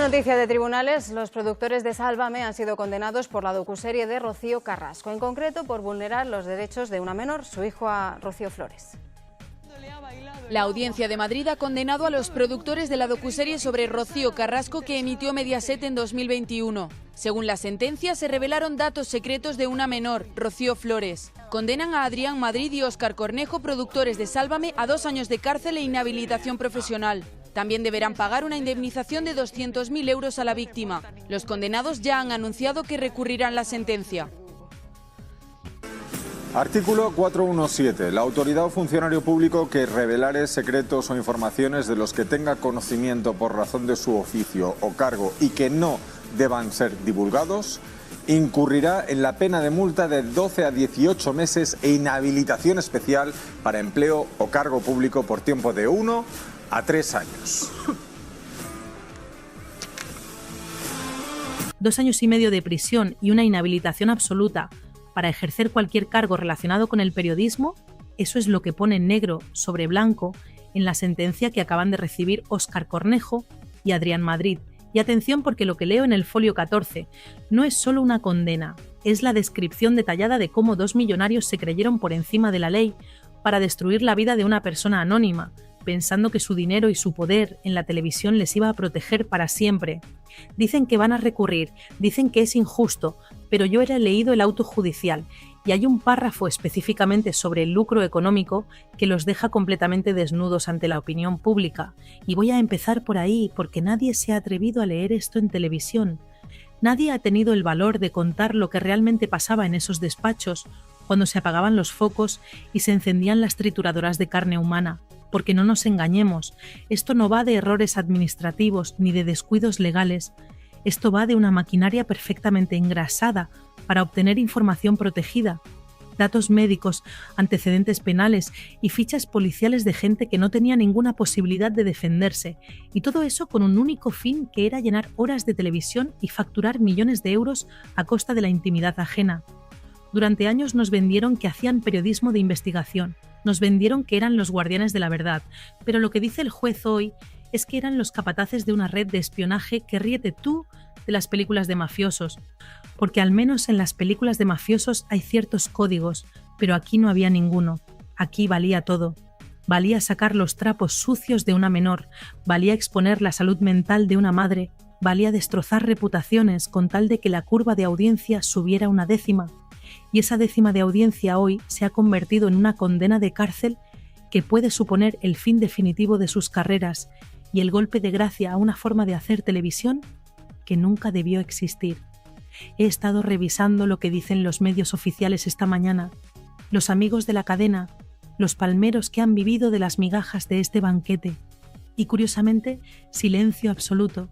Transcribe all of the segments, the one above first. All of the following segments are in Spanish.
noticia de tribunales, los productores de Sálvame han sido condenados por la docuserie de Rocío Carrasco, en concreto por vulnerar los derechos de una menor, su hijo a Rocío Flores. La Audiencia de Madrid ha condenado a los productores de la docuserie sobre Rocío Carrasco que emitió Mediaset en 2021. Según la sentencia, se revelaron datos secretos de una menor, Rocío Flores. Condenan a Adrián Madrid y Óscar Cornejo, productores de Sálvame, a 2 años de cárcel e inhabilitación profesional. También deberán pagar una indemnización de 200.000 euros a la víctima. Los condenados ya han anunciado que recurrirán la sentencia. Artículo 417. La autoridad o funcionario público que revelare secretos o informaciones de los que tenga conocimiento por razón de su oficio o cargo y que no deban ser divulgados, incurrirá en la pena de multa de 12 a 18 meses e inhabilitación especial para empleo o cargo público por tiempo de 1 a 3 años. 2 años y medio de prisión y una inhabilitación absoluta para ejercer cualquier cargo relacionado con el periodismo, eso es lo que pone negro sobre blanco en la sentencia que acaban de recibir Óscar Cornejo y Adrián Madrid. Y atención, porque lo que leo en el folio 14 no es solo una condena, es la descripción detallada de cómo 2 millonarios se creyeron por encima de la ley para destruir la vida de una persona anónima, pensando que su dinero y su poder en la televisión les iba a proteger para siempre. Dicen que van a recurrir, dicen que es injusto, pero yo he leído el auto judicial y hay un párrafo específicamente sobre el lucro económico que los deja completamente desnudos ante la opinión pública. Y voy a empezar por ahí, porque nadie se ha atrevido a leer esto en televisión. Nadie ha tenido el valor de contar lo que realmente pasaba en esos despachos cuando se apagaban los focos y se encendían las trituradoras de carne humana. Porque no nos engañemos, esto no va de errores administrativos ni de descuidos legales, esto va de una maquinaria perfectamente engrasada para obtener información protegida, datos médicos, antecedentes penales y fichas policiales de gente que no tenía ninguna posibilidad de defenderse, y todo eso con un único fin, que era llenar horas de televisión y facturar millones de euros a costa de la intimidad ajena. Durante años nos vendieron que hacían periodismo de investigación, nos vendieron que eran los guardianes de la verdad, pero lo que dice el juez hoy es que eran los capataces de una red de espionaje que ríete tú de las películas de mafiosos, porque al menos en las películas de mafiosos hay ciertos códigos, pero aquí no había ninguno, aquí valía todo. Valía sacar los trapos sucios de una menor, valía exponer la salud mental de una madre, valía destrozar reputaciones con tal de que la curva de audiencia subiera una décima. Y esa décima de audiencia hoy se ha convertido en una condena de cárcel que puede suponer el fin definitivo de sus carreras y el golpe de gracia a una forma de hacer televisión que nunca debió existir. He estado revisando lo que dicen los medios oficiales esta mañana, los amigos de la cadena, los palmeros que han vivido de las migajas de este banquete. Y curiosamente, silencio absoluto.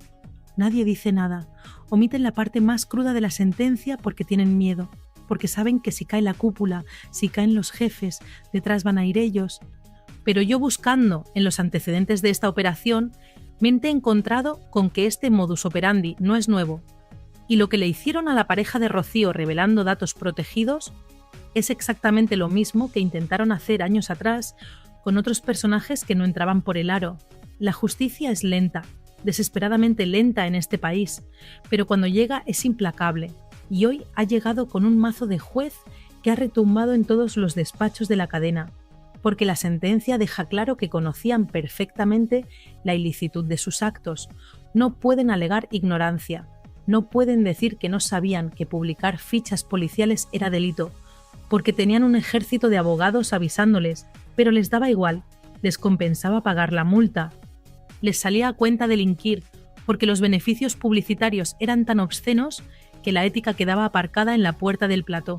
Nadie dice nada, omiten la parte más cruda de la sentencia porque tienen miedo, porque saben que si cae la cúpula, si caen los jefes, detrás van a ir ellos. Pero yo, buscando en los antecedentes de esta operación, me he encontrado con que este modus operandi no es nuevo, y lo que le hicieron a la pareja de Rocío revelando datos protegidos es exactamente lo mismo que intentaron hacer años atrás con otros personajes que no entraban por el aro. La justicia es lenta, desesperadamente lenta en este país, pero cuando llega es implacable. Y hoy ha llegado con un mazo de juez que ha retumbado en todos los despachos de la cadena, porque la sentencia deja claro que conocían perfectamente la ilicitud de sus actos. No pueden alegar ignorancia, no pueden decir que no sabían que publicar fichas policiales era delito, porque tenían un ejército de abogados avisándoles, pero les daba igual, les compensaba pagar la multa. Les salía a cuenta delinquir, porque los beneficios publicitarios eran tan obscenos que la ética quedaba aparcada en la puerta del plató.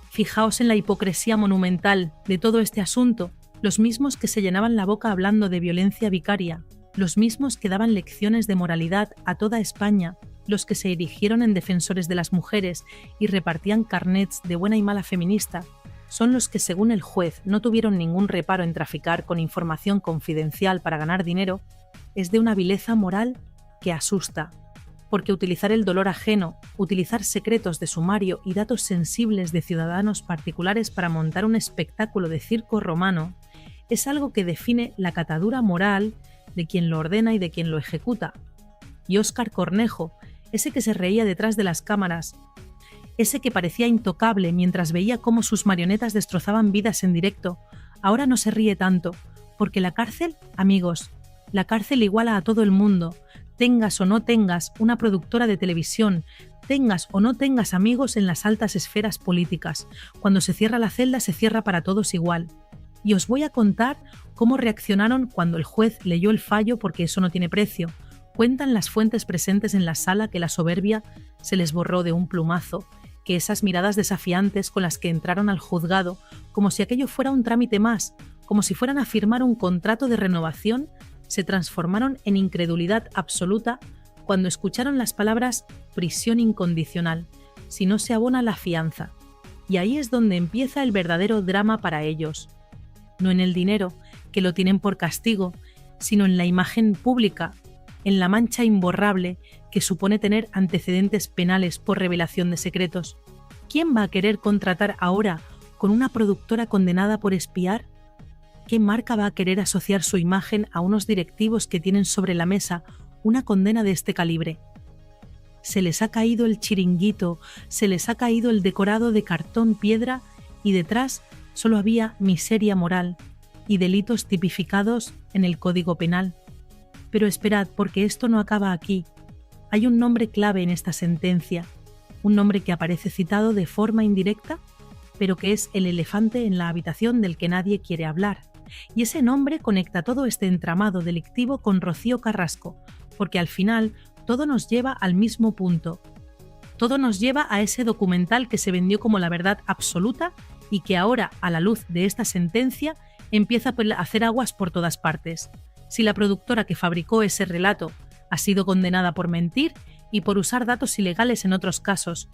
Fijaos en la hipocresía monumental de todo este asunto, los mismos que se llenaban la boca hablando de violencia vicaria, los mismos que daban lecciones de moralidad a toda España, los que se erigieron en defensores de las mujeres y repartían carnets de buena y mala feminista, son los que, según el juez, no tuvieron ningún reparo en traficar con información confidencial para ganar dinero. Es de una vileza moral que asusta, porque utilizar el dolor ajeno, utilizar secretos de sumario y datos sensibles de ciudadanos particulares para montar un espectáculo de circo romano es algo que define la catadura moral de quien lo ordena y de quien lo ejecuta. y Óscar Cornejo, ese que se reía detrás de las cámaras, ese que parecía intocable mientras veía cómo sus marionetas destrozaban vidas en directo, ahora no se ríe tanto, porque la cárcel, amigos, la cárcel iguala a todo el mundo, tengas o no tengas una productora de televisión, tengas o no tengas amigos en las altas esferas políticas. Cuando se cierra la celda, se cierra para todos igual. Y os voy a contar cómo reaccionaron cuando el juez leyó el fallo, porque eso no tiene precio. Cuentan las fuentes presentes en la sala que la soberbia se les borró de un plumazo, que esas miradas desafiantes con las que entraron al juzgado, como si aquello fuera un trámite más, como si fueran a firmar un contrato de renovación, se transformaron en incredulidad absoluta cuando escucharon las palabras prisión incondicional, si no se abona la fianza. Y ahí es donde empieza el verdadero drama para ellos. No en el dinero, que lo tienen por castigo, sino en la imagen pública, en la mancha imborrable que supone tener antecedentes penales por revelación de secretos. ¿Quién va a querer contratar ahora con una productora condenada por espiar? ¿Qué marca va a querer asociar su imagen a unos directivos que tienen sobre la mesa una condena de este calibre? Se les ha caído el chiringuito, se les ha caído el decorado de cartón piedra y detrás solo había miseria moral y delitos tipificados en el Código Penal. Pero esperad, porque esto no acaba aquí. Hay un nombre clave en esta sentencia, un nombre que aparece citado de forma indirecta, pero que es el elefante en la habitación del que nadie quiere hablar. Y ese nombre conecta todo este entramado delictivo con Rocío Carrasco, porque al final todo nos lleva al mismo punto. Todo nos lleva a ese documental que se vendió como la verdad absoluta y que ahora, a la luz de esta sentencia, empieza a hacer aguas por todas partes. Si la productora que fabricó ese relato ha sido condenada por mentir y por usar datos ilegales en otros casos,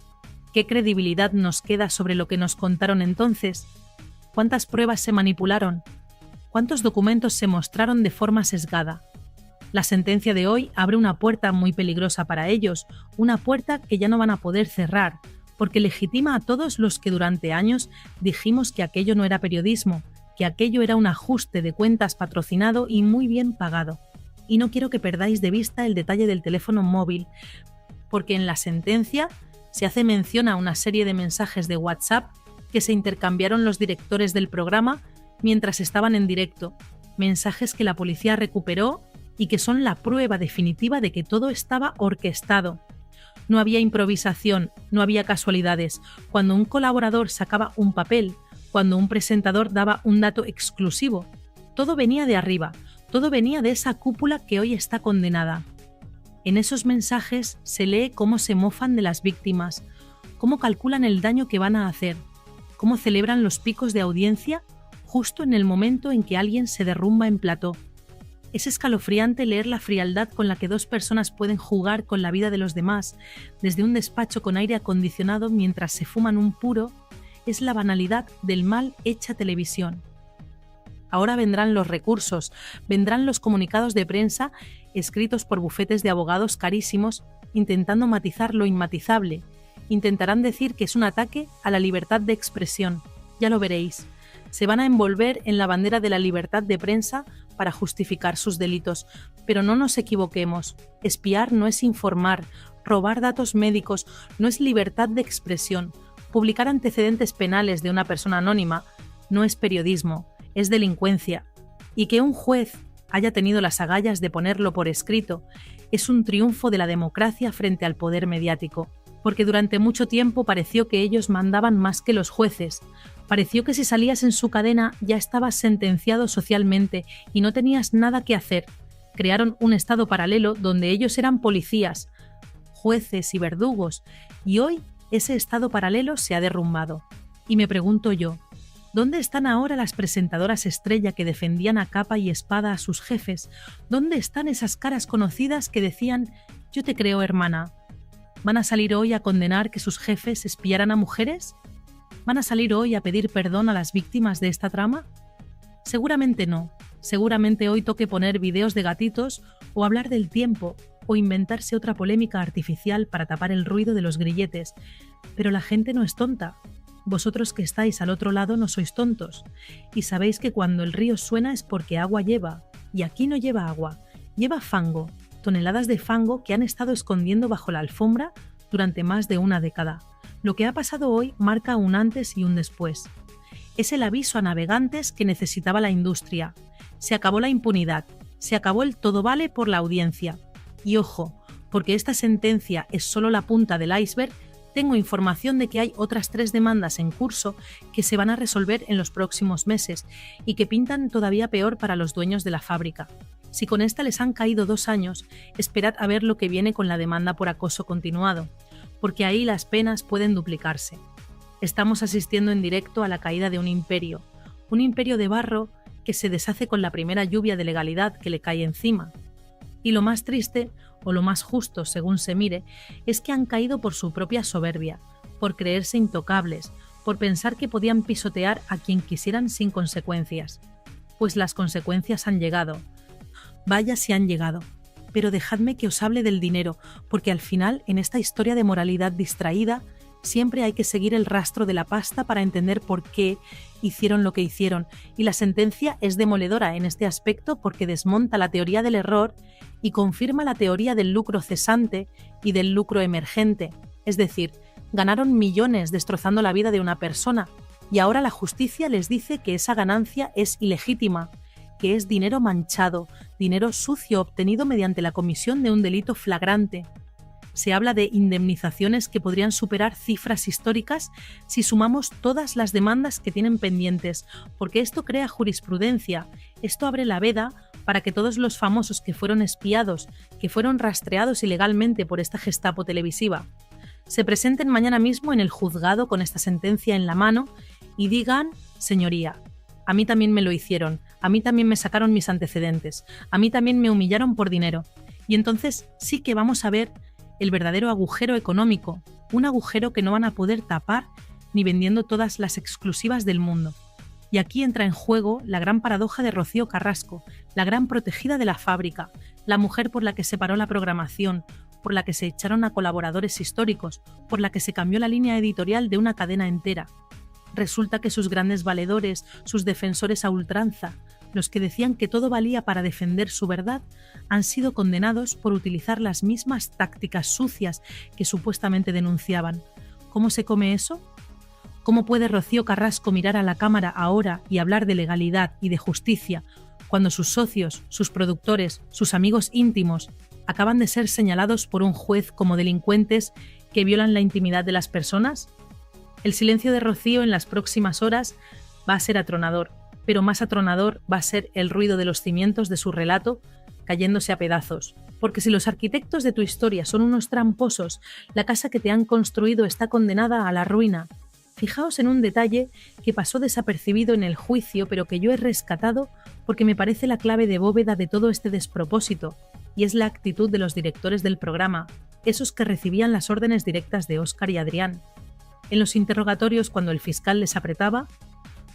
¿qué credibilidad nos queda sobre lo que nos contaron entonces? ¿Cuántas pruebas se manipularon? ¿Cuántos documentos se mostraron de forma sesgada? La sentencia de hoy abre una puerta muy peligrosa para ellos, una puerta que ya no van a poder cerrar, porque legitima a todos los que durante años dijimos que aquello no era periodismo, que aquello era un ajuste de cuentas patrocinado y muy bien pagado. Y no quiero que perdáis de vista el detalle del teléfono móvil, porque en la sentencia se hace mención a una serie de mensajes de WhatsApp que se intercambiaron los directores del programa mientras estaban en directo, mensajes que la policía recuperó y que son la prueba definitiva de que todo estaba orquestado. No había improvisación, no había casualidades. Cuando un colaborador sacaba un papel, cuando un presentador daba un dato exclusivo, todo venía de arriba, todo venía de esa cúpula que hoy está condenada. En esos mensajes se lee cómo se mofan de las víctimas, cómo calculan el daño que van a hacer, cómo celebran los picos de audiencia justo en el momento en que alguien se derrumba en plató. Es escalofriante leer la frialdad con la que dos personas pueden jugar con la vida de los demás desde un despacho con aire acondicionado mientras se fuman un puro. Es la banalidad del mal hecha televisión. Ahora vendrán los recursos, vendrán los comunicados de prensa escritos por bufetes de abogados carísimos intentando matizar lo inmatizable. Intentarán decir que es un ataque a la libertad de expresión. Ya lo veréis. Se van a envolver en la bandera de la libertad de prensa para justificar sus delitos. Pero no nos equivoquemos. Espiar no es informar. Robar datos médicos no es libertad de expresión. Publicar antecedentes penales de una persona anónima no es periodismo, es delincuencia. Y que un juez haya tenido las agallas de ponerlo por escrito es un triunfo de la democracia frente al poder mediático. Porque durante mucho tiempo pareció que ellos mandaban más que los jueces. Pareció que si salías en su cadena ya estabas sentenciado socialmente y no tenías nada que hacer. Crearon un estado paralelo donde ellos eran policías, jueces y verdugos, y hoy ese estado paralelo se ha derrumbado. Y me pregunto yo, ¿dónde están ahora las presentadoras estrella que defendían a capa y espada a sus jefes? ¿Dónde están esas caras conocidas que decían, yo te creo, hermana? ¿Van a salir hoy a condenar que sus jefes espiaran a mujeres? ¿Van a salir hoy a pedir perdón a las víctimas de esta trama? Seguramente no. Seguramente hoy toque poner videos de gatitos o hablar del tiempo o inventarse otra polémica artificial para tapar el ruido de los grilletes. Pero la gente no es tonta. Vosotros que estáis al otro lado no sois tontos. Y sabéis que cuando el río suena es porque agua lleva. Y aquí no lleva agua, lleva fango. toneladas de fango que han estado escondiendo bajo la alfombra durante más de una década. Lo que ha pasado hoy marca un antes y un después. Es el aviso a navegantes que necesitaba la industria. Se acabó la impunidad, se acabó el todo vale por la audiencia. Y ojo, porque esta sentencia es solo la punta del iceberg, tengo información de que hay otras 3 demandas en curso que se van a resolver en los próximos meses y que pintan todavía peor para los dueños de la fábrica. Si con esta les han caído 2 años, esperad a ver lo que viene con la demanda por acoso continuado, porque ahí las penas pueden duplicarse. Estamos asistiendo en directo a la caída de un imperio de barro que se deshace con la primera lluvia de legalidad que le cae encima. Y lo más triste, o lo más justo según se mire, es que han caído por su propia soberbia, por creerse intocables, por pensar que podían pisotear a quien quisieran sin consecuencias. Pues las consecuencias han llegado. Vaya si han llegado. Pero dejadme que os hable del dinero, porque al final, en esta historia de moralidad distraída, siempre hay que seguir el rastro de la pasta para entender por qué hicieron lo que hicieron, y la sentencia es demoledora en este aspecto porque desmonta la teoría del error y confirma la teoría del lucro cesante y del lucro emergente. Es decir, ganaron millones destrozando la vida de una persona, y ahora la justicia les dice que esa ganancia es ilegítima, que es dinero manchado, dinero sucio obtenido mediante la comisión de un delito flagrante. Se habla de indemnizaciones que podrían superar cifras históricas si sumamos todas las demandas que tienen pendientes, porque esto crea jurisprudencia, esto abre la veda para que todos los famosos que fueron espiados, que fueron rastreados ilegalmente por esta Gestapo televisiva, se presenten mañana mismo en el juzgado con esta sentencia en la mano y digan: señoría, a mí también me lo hicieron, a mí también me sacaron mis antecedentes, a mí también me humillaron por dinero. Y entonces sí que vamos a ver el verdadero agujero económico, un agujero que no van a poder tapar ni vendiendo todas las exclusivas del mundo. Y aquí entra en juego la gran paradoja de Rocío Carrasco, la gran protegida de la fábrica, la mujer por la que se paró la programación, por la que se echaron a colaboradores históricos, por la que se cambió la línea editorial de una cadena entera. Resulta que sus grandes valedores, sus defensores a ultranza, los que decían que todo valía para defender su verdad, han sido condenados por utilizar las mismas tácticas sucias que supuestamente denunciaban. ¿Cómo se come eso? ¿Cómo puede Rocío Carrasco mirar a la cámara ahora y hablar de legalidad y de justicia cuando sus socios, sus productores, sus amigos íntimos acaban de ser señalados por un juez como delincuentes que violan la intimidad de las personas? El silencio de Rocío en las próximas horas va a ser atronador, pero más atronador va a ser el ruido de los cimientos de su relato cayéndose a pedazos. Porque si los arquitectos de tu historia son unos tramposos, la casa que te han construido está condenada a la ruina. Fijaos en un detalle que pasó desapercibido en el juicio, pero que yo he rescatado porque me parece la clave de bóveda de todo este despropósito, y es la actitud de los directores del programa, esos que recibían las órdenes directas de Óscar y Adrián. En los interrogatorios, cuando el fiscal les apretaba,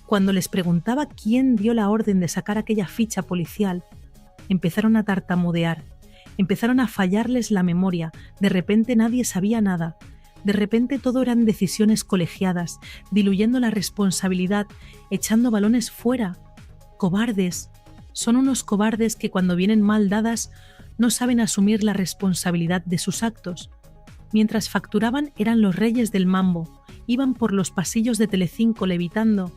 cuando les preguntaba quién dio la orden de sacar aquella ficha policial, empezaron a tartamudear, empezaron a fallarles la memoria, de repente nadie sabía nada, de repente todo eran decisiones colegiadas, diluyendo la responsabilidad, echando balones fuera. Cobardes. Son unos cobardes que cuando vienen mal dadas no saben asumir la responsabilidad de sus actos. Mientras facturaban eran los reyes del mambo, iban por los pasillos de Telecinco levitando,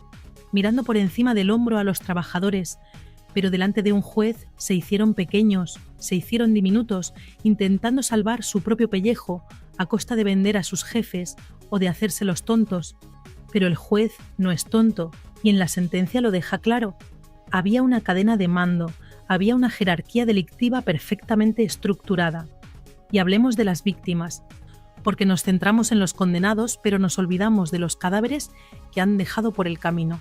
mirando por encima del hombro a los trabajadores, pero delante de un juez se hicieron pequeños, se hicieron diminutos, intentando salvar su propio pellejo a costa de vender a sus jefes o de hacerse los tontos. Pero el juez no es tonto, y en la sentencia lo deja claro. Había una cadena de mando, había una jerarquía delictiva perfectamente estructurada. Y hablemos de las víctimas, porque nos centramos en los condenados, pero nos olvidamos de los cadáveres que han dejado por el camino.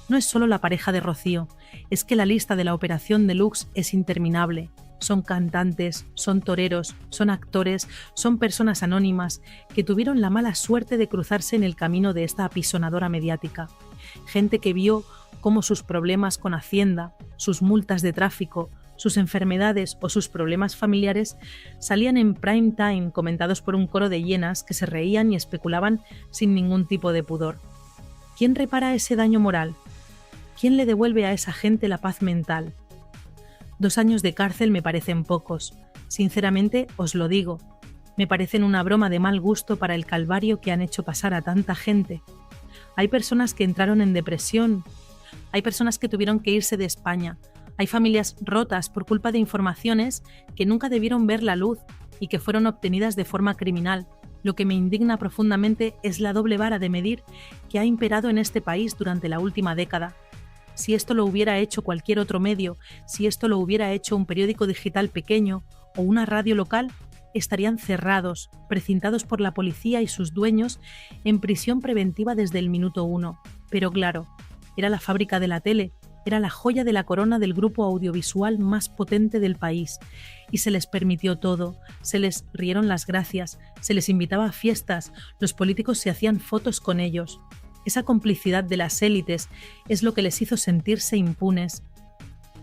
No es solo la pareja de Rocío, es que la lista de la Operación Deluxe es interminable. Son cantantes, son toreros, son actores, son personas anónimas que tuvieron la mala suerte de cruzarse en el camino de esta apisonadora mediática. Gente que vio cómo sus problemas con Hacienda, sus multas de tráfico, sus enfermedades o sus problemas familiares salían en prime time comentados por un coro de hienas que se reían y especulaban sin ningún tipo de pudor. ¿Quién repara ese daño moral? ¿Quién le devuelve a esa gente la paz mental? 2 años de cárcel me parecen pocos, Sinceramente, os lo digo, me parecen una broma de mal gusto para el calvario que han hecho pasar a tanta gente. Hay personas que entraron en depresión, hay personas que tuvieron que irse de España, hay familias rotas por culpa de informaciones que nunca debieron ver la luz y que fueron obtenidas de forma criminal. Lo que me indigna profundamente es la doble vara de medir que ha imperado en este país durante la última década. Si esto lo hubiera hecho cualquier otro medio, si esto lo hubiera hecho un periódico digital pequeño o una radio local, estarían cerrados, precintados por la policía y sus dueños en prisión preventiva desde el minuto 1. Pero claro, era la fábrica de la tele, era la joya de la corona del grupo audiovisual más potente del país, y se les permitió todo, se les rieron las gracias, se les invitaba a fiestas, los políticos se hacían fotos con ellos. Esa complicidad de las élites es lo que les hizo sentirse impunes.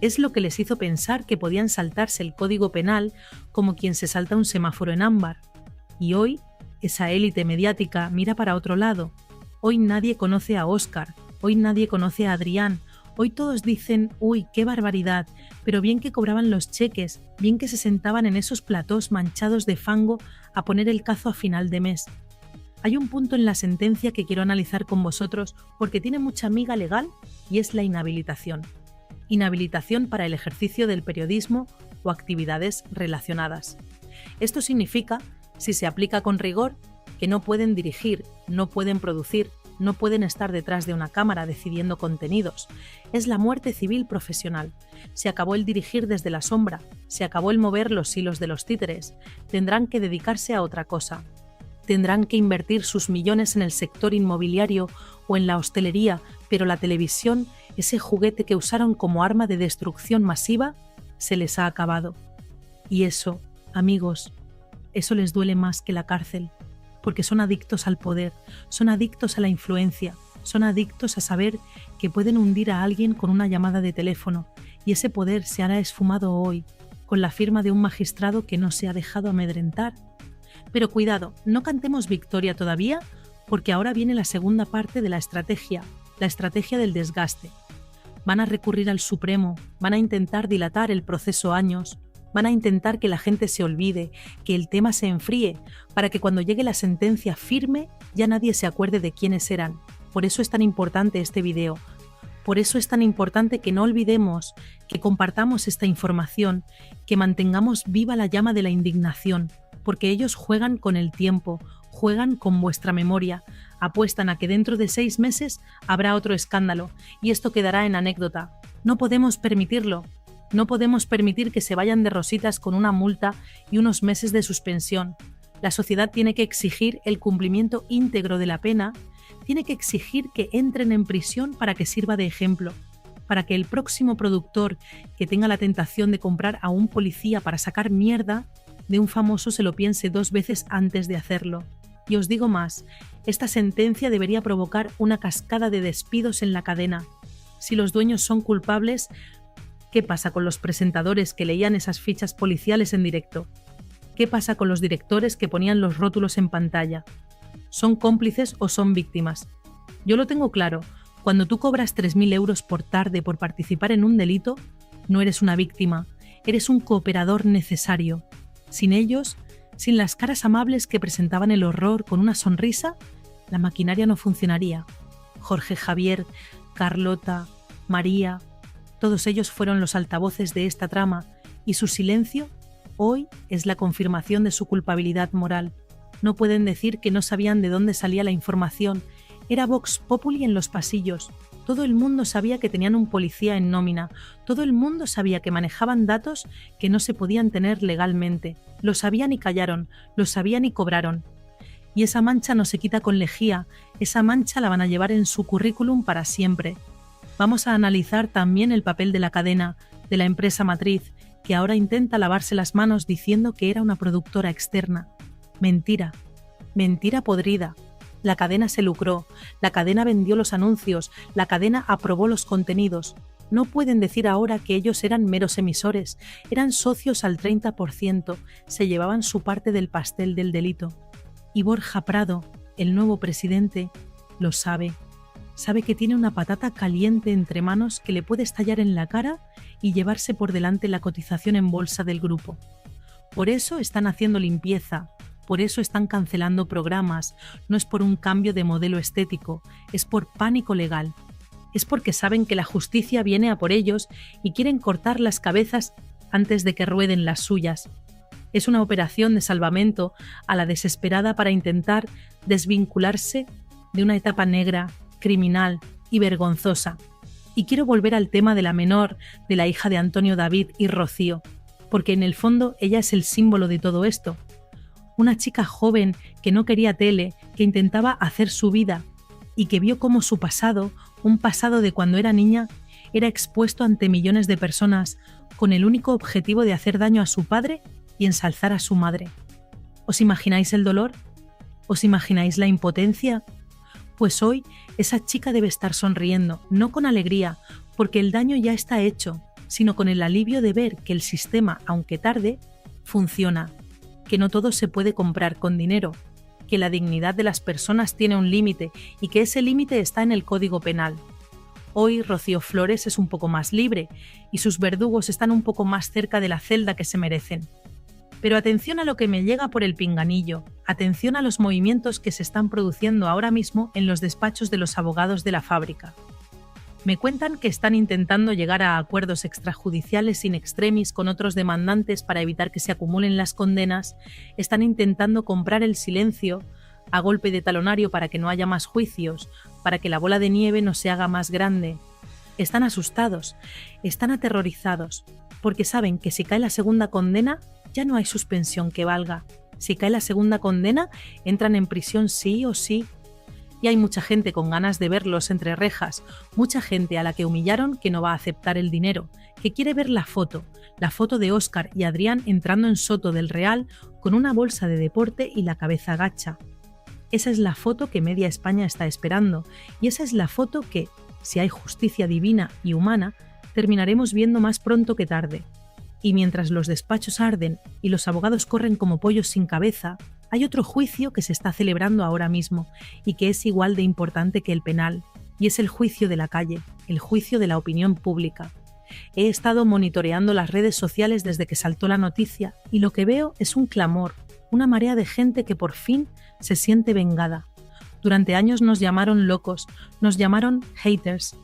Es lo que les hizo pensar que podían saltarse el código penal como quien se salta un semáforo en ámbar. Y hoy, esa élite mediática mira para otro lado. Hoy nadie conoce a Óscar, hoy nadie conoce a Adrián, hoy todos dicen, uy, qué barbaridad, pero bien que cobraban los cheques, bien que se sentaban en esos platós manchados de fango a poner el cazo a final de mes. Hay un punto en la sentencia que quiero analizar con vosotros porque tiene mucha miga legal y es la inhabilitación. Inhabilitación para el ejercicio del periodismo o actividades relacionadas. Esto significa, si se aplica con rigor, que no pueden dirigir, no pueden producir, no pueden estar detrás de una cámara decidiendo contenidos. Es la muerte civil profesional. Se acabó el dirigir desde la sombra, se acabó el mover los hilos de los títeres. Tendrán que dedicarse a otra cosa. Tendrán que invertir sus millones en el sector inmobiliario o en la hostelería, pero la televisión, ese juguete que usaron como arma de destrucción masiva, se les ha acabado. Y eso, amigos, eso les duele más que la cárcel, porque son adictos al poder, son adictos a la influencia, son adictos a saber que pueden hundir a alguien con una llamada de teléfono, y ese poder se hará esfumado hoy, con la firma de un magistrado que no se ha dejado amedrentar. Pero cuidado, no cantemos victoria todavía, porque ahora viene la segunda parte de la estrategia del desgaste. Van a recurrir al Supremo, van a intentar dilatar el proceso años, van a intentar que la gente se olvide, que el tema se enfríe, para que cuando llegue la sentencia firme ya nadie se acuerde de quiénes eran. Por eso es tan importante este video. Por eso es tan importante que no olvidemos, que compartamos esta información, que mantengamos viva la llama de la indignación, porque ellos juegan con el tiempo, juegan con vuestra memoria, apuestan a que dentro de 6 meses habrá otro escándalo y esto quedará en anécdota. No podemos permitirlo. No podemos permitir que se vayan de rositas con una multa y unos meses de suspensión. La sociedad tiene que exigir el cumplimiento íntegro de la pena, tiene que exigir que entren en prisión para que sirva de ejemplo, para que el próximo productor que tenga la tentación de comprar a un policía para sacar mierda de un famoso se lo piense 2 veces antes de hacerlo. Y os digo más, esta sentencia debería provocar una cascada de despidos en la cadena. Si los dueños son culpables, ¿qué pasa con los presentadores que leían esas fichas policiales en directo? ¿Qué pasa con los directores que ponían los rótulos en pantalla? ¿Son cómplices o son víctimas? Yo lo tengo claro, cuando tú cobras 3.000 euros por tarde por participar en un delito, no eres una víctima, eres un cooperador necesario. Sin ellos, sin las caras amables que presentaban el horror con una sonrisa, la maquinaria no funcionaría. Jorge Javier, Carlota, María, todos ellos fueron los altavoces de esta trama y su silencio hoy es la confirmación de su culpabilidad moral. No pueden decir que no sabían de dónde salía la información. Era Vox Populi en los pasillos. Todo el mundo sabía que tenían un policía en nómina. Todo el mundo sabía que manejaban datos que no se podían tener legalmente. Lo sabían y callaron, lo sabían y cobraron. Y esa mancha no se quita con lejía, esa mancha la van a llevar en su currículum para siempre. Vamos a analizar también el papel de la cadena, de la empresa matriz, que ahora intenta lavarse las manos diciendo que era una productora externa. Mentira, mentira podrida. La cadena se lucró, la cadena vendió los anuncios, la cadena aprobó los contenidos. No pueden decir ahora que ellos eran meros emisores, eran socios al 30%, se llevaban su parte del pastel del delito. Y Borja Prado, el nuevo presidente, lo sabe. Sabe que tiene una patata caliente entre manos que le puede estallar en la cara y llevarse por delante la cotización en bolsa del grupo. Por eso están haciendo limpieza, por eso están cancelando programas, no es por un cambio de modelo estético, es por pánico legal. Es porque saben que la justicia viene a por ellos y quieren cortar las cabezas antes de que rueden las suyas. Es una operación de salvamento a la desesperada para intentar desvincularse de una etapa negra, criminal y vergonzosa. Y quiero volver al tema de la menor, de la hija de Antonio David y Rocío, porque en el fondo ella es el símbolo de todo esto. Una chica joven que no quería tele, que intentaba hacer su vida y que vio cómo su pasado, un pasado de cuando era niña, era expuesto ante millones de personas con el único objetivo de hacer daño a su padre y ensalzar a su madre. ¿Os imagináis el dolor? ¿Os imagináis la impotencia? Pues hoy esa chica debe estar sonriendo, no con alegría, porque el daño ya está hecho, sino con el alivio de ver que el sistema, aunque tarde, funciona, que no todo se puede comprar con dinero, que la dignidad de las personas tiene un límite y que ese límite está en el Código Penal. Hoy Rocío Flores es un poco más libre y sus verdugos están un poco más cerca de la celda que se merecen. Pero atención a lo que me llega por el pinganillo, atención a los movimientos que se están produciendo ahora mismo en los despachos de los abogados de la fábrica. Me cuentan que están intentando llegar a acuerdos extrajudiciales in extremis con otros demandantes para evitar que se acumulen las condenas, están intentando comprar el silencio a golpe de talonario para que no haya más juicios, para que la bola de nieve no se haga más grande. Están asustados, están aterrorizados, porque saben que si cae la segunda condena, ya no hay suspensión que valga. Si cae la segunda condena, entran en prisión sí o sí. Y hay mucha gente con ganas de verlos entre rejas, mucha gente a la que humillaron que no va a aceptar el dinero, que quiere ver la foto de Óscar y Adrián entrando en Soto del Real con una bolsa de deporte y la cabeza gacha. Esa es la foto que media España está esperando, y esa es la foto que, si hay justicia divina y humana, terminaremos viendo más pronto que tarde. Y mientras los despachos arden y los abogados corren como pollos sin cabeza, hay otro juicio que se está celebrando ahora mismo y que es igual de importante que el penal, y es el juicio de la calle, el juicio de la opinión pública. He estado monitoreando las redes sociales desde que saltó la noticia y lo que veo es un clamor, una marea de gente que por fin se siente vengada. Durante años nos llamaron locos, nos llamaron haters.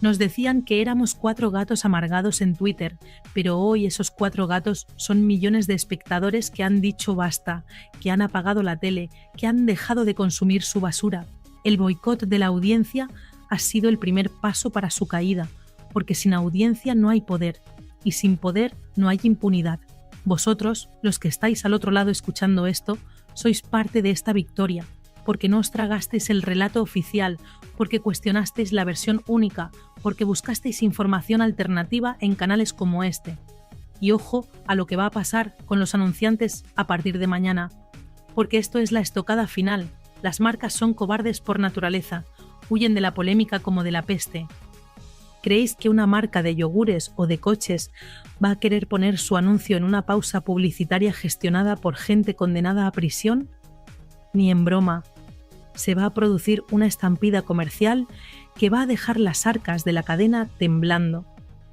Nos decían que éramos 4 gatos amargados en Twitter, pero hoy esos 4 gatos son millones de espectadores que han dicho basta, que han apagado la tele, que han dejado de consumir su basura. El boicot de la audiencia ha sido el primer paso para su caída, porque sin audiencia no hay poder, y sin poder no hay impunidad. Vosotros, los que estáis al otro lado escuchando esto, sois parte de esta victoria, porque no os tragasteis el relato oficial, porque cuestionasteis la versión única, porque buscasteis información alternativa en canales como este. Y ojo a lo que va a pasar con los anunciantes a partir de mañana, porque esto es la estocada final. Las marcas son cobardes por naturaleza, huyen de la polémica como de la peste. ¿Creéis que una marca de yogures o de coches va a querer poner su anuncio en una pausa publicitaria gestionada por gente condenada a prisión? Ni en broma. Se va a producir una estampida comercial que va a dejar las arcas de la cadena temblando.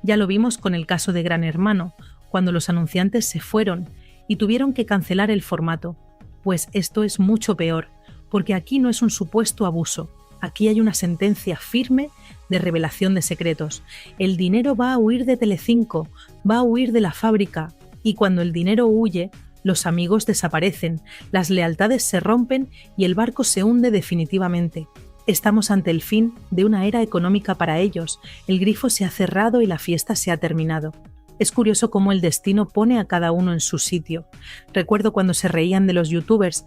Ya lo vimos con el caso de Gran Hermano, cuando los anunciantes se fueron y tuvieron que cancelar el formato. Pues esto es mucho peor, porque aquí no es un supuesto abuso, aquí hay una sentencia firme de revelación de secretos. El dinero va a huir de Telecinco, va a huir de la fábrica, y cuando el dinero huye, los amigos desaparecen, las lealtades se rompen y el barco se hunde definitivamente. Estamos ante el fin de una era económica para ellos, el grifo se ha cerrado y la fiesta se ha terminado. Es curioso cómo el destino pone a cada uno en su sitio. Recuerdo cuando se reían de los youtubers,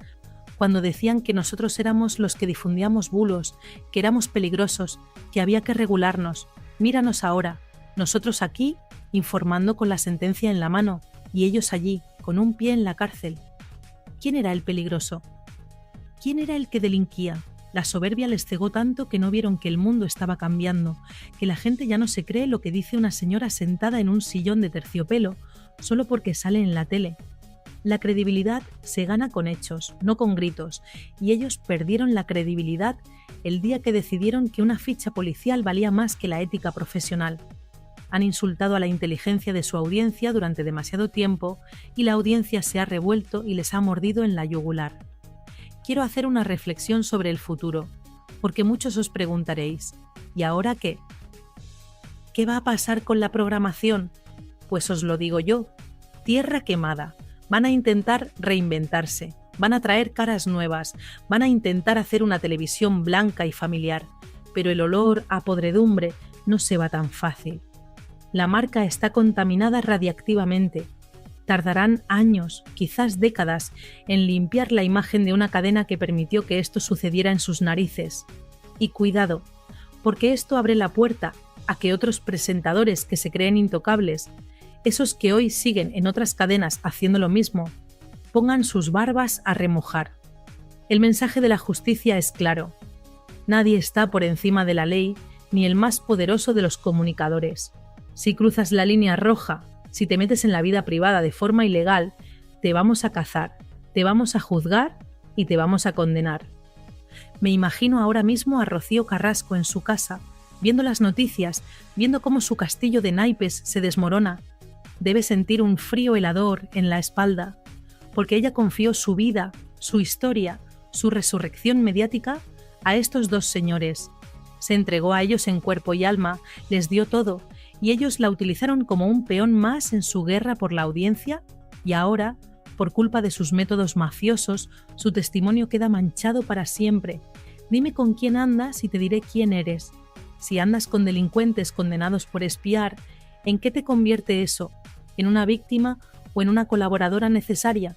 cuando decían que nosotros éramos los que difundíamos bulos, que éramos peligrosos, que había que regularnos. Míranos ahora, nosotros aquí, informando con la sentencia en la mano, y ellos allí, con un pie en la cárcel. ¿Quién era el peligroso? ¿Quién era el que delinquía? La soberbia les cegó tanto que no vieron que el mundo estaba cambiando, que la gente ya no se cree lo que dice una señora sentada en un sillón de terciopelo solo porque sale en la tele. La credibilidad se gana con hechos, no con gritos, y ellos perdieron la credibilidad el día que decidieron que una ficha policial valía más que la ética profesional. han insultado a la inteligencia de su audiencia durante demasiado tiempo y la audiencia se ha revuelto y les ha mordido en la yugular. Quiero hacer una reflexión sobre el futuro, porque muchos os preguntaréis, ¿y ahora qué? ¿Qué va a pasar con la programación? Pues os lo digo yo, tierra quemada. Van a intentar reinventarse, van a traer caras nuevas, van a intentar hacer una televisión blanca y familiar, pero el olor a podredumbre no se va tan fácil. La marca está contaminada radiactivamente. Tardarán años, quizás décadas, en limpiar la imagen de una cadena que permitió que esto sucediera en sus narices. Y cuidado, porque esto abre la puerta a que otros presentadores que se creen intocables, esos que hoy siguen en otras cadenas haciendo lo mismo, pongan sus barbas a remojar. El mensaje de la justicia es claro. Nadie está por encima de la ley, ni el más poderoso de los comunicadores. Si cruzas la línea roja, si te metes en la vida privada de forma ilegal, te vamos a cazar, te vamos a juzgar y te vamos a condenar. Me imagino ahora mismo a Rocío Carrasco en su casa, viendo las noticias, viendo cómo su castillo de naipes se desmorona. Debe sentir un frío helador en la espalda, porque ella confió su vida, su historia, su resurrección mediática a estos dos señores. Se entregó a ellos en cuerpo y alma, les dio todo, y ellos la utilizaron como un peón más en su guerra por la audiencia, y ahora, por culpa de sus métodos mafiosos, su testimonio queda manchado para siempre. Dime con quién andas y te diré quién eres. Si andas con delincuentes condenados por espiar, ¿en qué te convierte eso? ¿En una víctima o en una colaboradora necesaria?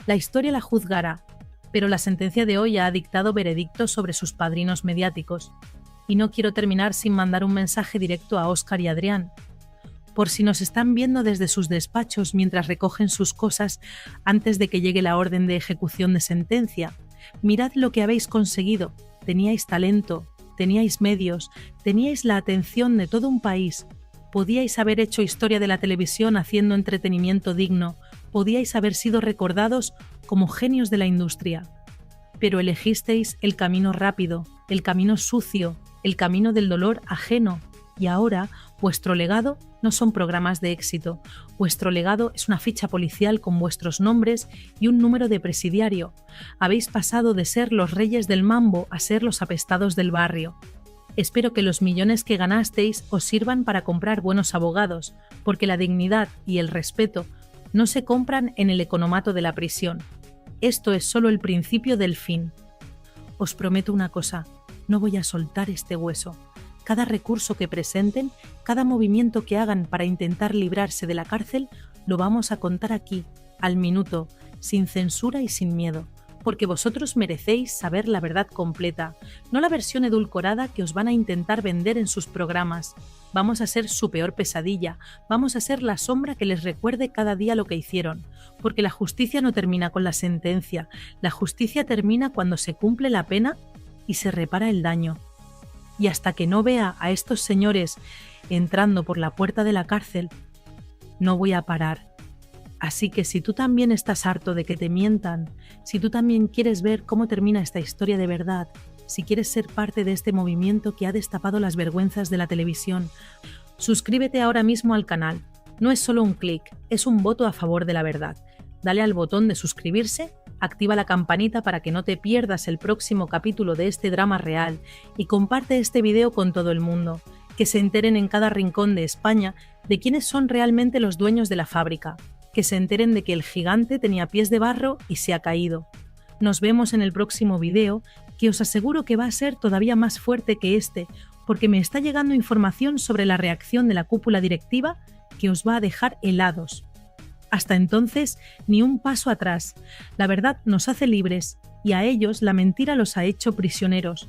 La historia la juzgará, pero la sentencia de hoy ha dictado veredicto sobre sus padrinos mediáticos. Y no quiero terminar sin mandar un mensaje directo a Óscar y Adrián. Por si nos están viendo desde sus despachos mientras recogen sus cosas antes de que llegue la orden de ejecución de sentencia, mirad lo que habéis conseguido. Teníais talento, teníais medios, teníais la atención de todo un país. Podíais haber hecho historia de la televisión haciendo entretenimiento digno, podíais haber sido recordados como genios de la industria. Pero elegisteis el camino rápido, el camino sucio, el camino del dolor ajeno, y ahora vuestro legado no son programas de éxito, vuestro legado es una ficha policial con vuestros nombres y un número de presidiario. Habéis pasado de ser los reyes del mambo a ser los apestados del barrio. Espero que los millones que ganasteis os sirvan para comprar buenos abogados, porque la dignidad y el respeto no se compran en el economato de la prisión. Esto es solo el principio del fin. Os prometo una cosa, no voy a soltar este hueso. Cada recurso que presenten, cada movimiento que hagan para intentar librarse de la cárcel, lo vamos a contar aquí, al minuto, sin censura y sin miedo. Porque vosotros merecéis saber la verdad completa, no la versión edulcorada que os van a intentar vender en sus programas. Vamos a ser su peor pesadilla, vamos a ser la sombra que les recuerde cada día lo que hicieron, porque la justicia no termina con la sentencia, la justicia termina cuando se cumple la pena y se repara el daño. Y hasta que no vea a estos señores entrando por la puerta de la cárcel, no voy a parar. Así que si tú también estás harto de que te mientan, si tú también quieres ver cómo termina esta historia de verdad, si quieres ser parte de este movimiento que ha destapado las vergüenzas de la televisión, suscríbete ahora mismo al canal. No es solo un clic, es un voto a favor de la verdad. Dale al botón de suscribirse, activa la campanita para que no te pierdas el próximo capítulo de este drama real y comparte este video con todo el mundo, que se enteren en cada rincón de España de quiénes son realmente los dueños de la fábrica, que se enteren de que el gigante tenía pies de barro y se ha caído. Nos vemos en el próximo video, que os aseguro que va a ser todavía más fuerte que este, porque me está llegando información sobre la reacción de la cúpula directiva que os va a dejar helados. Hasta entonces, ni un paso atrás. La verdad nos hace libres, y a ellos la mentira los ha hecho prisioneros.